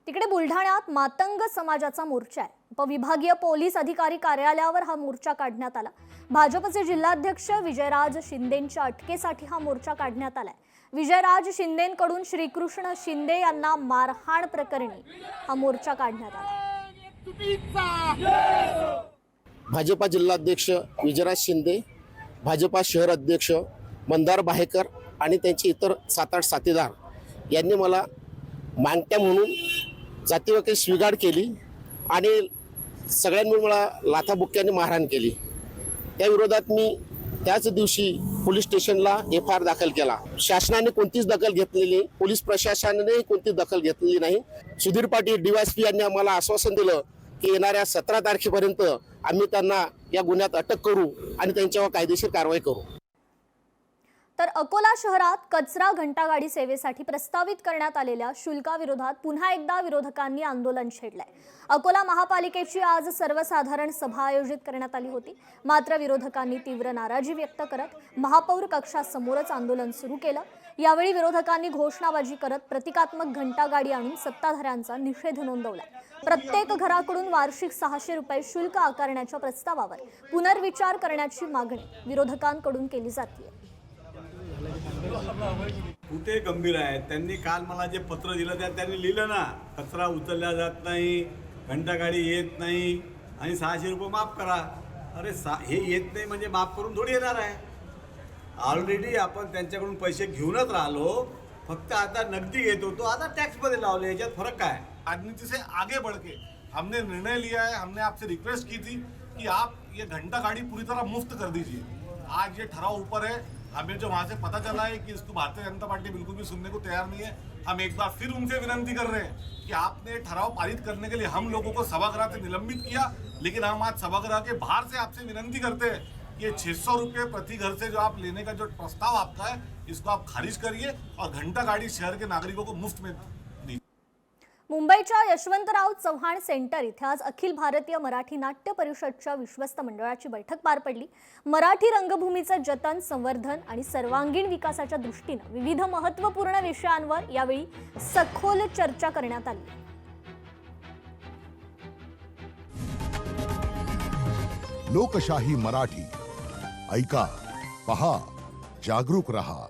तिकडे बुलढाण्यात मातंग समाजाचा मोर्चा आहे। उपविभागीय पोलीस अधिकारी कार्यालयावर हा मोर्चा काढण्यात आला। भाजपचे जिल्हाध्यक्ष विजयराज शिंदेंच्या अटकेसाठी हा मोर्चा काढण्यात आलाय। विजयराज शिंदेंकडून श्रीकृष्ण शिंदे यांना मारहाण प्रकरणी हा मोर्चा काढण्यात आला। भाजपा जिल्हाध्यक्ष विजयराज शिंदे, भाजपा शहर अध्यक्ष मंदार बाहेकर आणि त्यांचे इतर 7-8 साथीदार यांनी मला मांगट्या म्हणून जातीवकील स्वीकार केली आणि सगळ्यांनी मला लाथाबुक्क्याने मारहाण केली। त्या विरोधात मी त्याच दिवशी पोलीस स्टेशनला FIR दाखल केला। शासनाने कोणतीच दखल घेतलेली नाही, पोलीस प्रशासनाने कोणतीच दखल घेतलेली नाही। सुधीर पाटील DYSP यांनी आम्हाला आश्वासन दिलं की येणाऱ्या 17 तारखेपर्यंत आम्ही त्यांना या गुन्ह्यात अटक करू आणि त्यांच्यावर कायदेशीर कारवाई करू। तर अकोला शहरात कचरा घंटागाडी सेवेसाठी प्रस्तावित करण्यात आलेल्या शुल्काविरोधात पुन्हा एकदा विरोधकांनी आंदोलन छेडलंय। अकोला महापालिकेची आज सर्वसाधारण सभा आयोजित करण्यात आली होती, मात्र विरोधकांनी तीव्र नाराजी व्यक्त करत महापौर कक्षासमोरच आंदोलन सुरू केलं। यावेळी विरोधकांनी घोषणाबाजी करत प्रतिकात्मक घंटागाडी आणून सत्ताधाऱ्यांचा निषेध नोंदवला। प्रत्येक घराकडून वार्षिक 600 रुपये शुल्क आकारण्याच्या प्रस्तावावर पुनर्विचार करण्याची मागणी विरोधकांकडून केली जाते। कुठे गंभीर आहे? त्यांनी काल मला जे पत्र दिलं त्यात त्यांनी लिहिलं ना, कचरा उचलला जात नाही, घंटागाडी येत नाही आणि 600 रुपये माफ करा। अरे हे येत नाही म्हणजे माफ करून थोडी येणार आहे? ऑलरेडी आपण त्यांच्याकडून पैसे घेऊनच राहिलो, फक्त आता नगदी घेत होतो, आता टॅक्समध्ये लावले। याच्यात फरक काय? राजनीति से आगे बढ़ के हमने निर्णय लिया है, हमने आपसे रिक्वेस्ट की थी कि आप ये घंटा गाड़ी पूरी तरह मुफ्त कर दीजिए। आज ये ठराव ऊपर है, हमें जो वहाँ से पता चला है कि इसको भारतीय जनता पार्टी बिल्कुल भी सुनने को तैयार नहीं है। हम एक बार फिर उनसे विनती कर रहे हैं कि आपने ठराव पारित करने के लिए हम लोगों को सभागृह से निलंबित किया, लेकिन हम आज सभागृह के बाहर से आपसे विनती करते हैं कि ये 600 रुपये प्रति घर से जो आप लेने का जो प्रस्ताव आपका है, इसको आप खारिज करिए और घंटा गाड़ी शहर के नागरिकों को मुफ्त में दीजिए। मुंबईच्या यशवंतराव चव्हाण सेंटर इथे आज अखिल भारतीय मराठी नाट्य परिषदच्या विश्वस्त मंडळाची बैठक पार पडली। मराठी रंगभूमीचे जतन, संवर्धन आणि सर्वांगीण विकासाच्या दृष्टीने विविध महत्त्वपूर्ण विषयांवर यावेळी सखोल चर्चा करण्यात आली। लोकशाही मराठी ऐका, पहा, जागरूक रहा।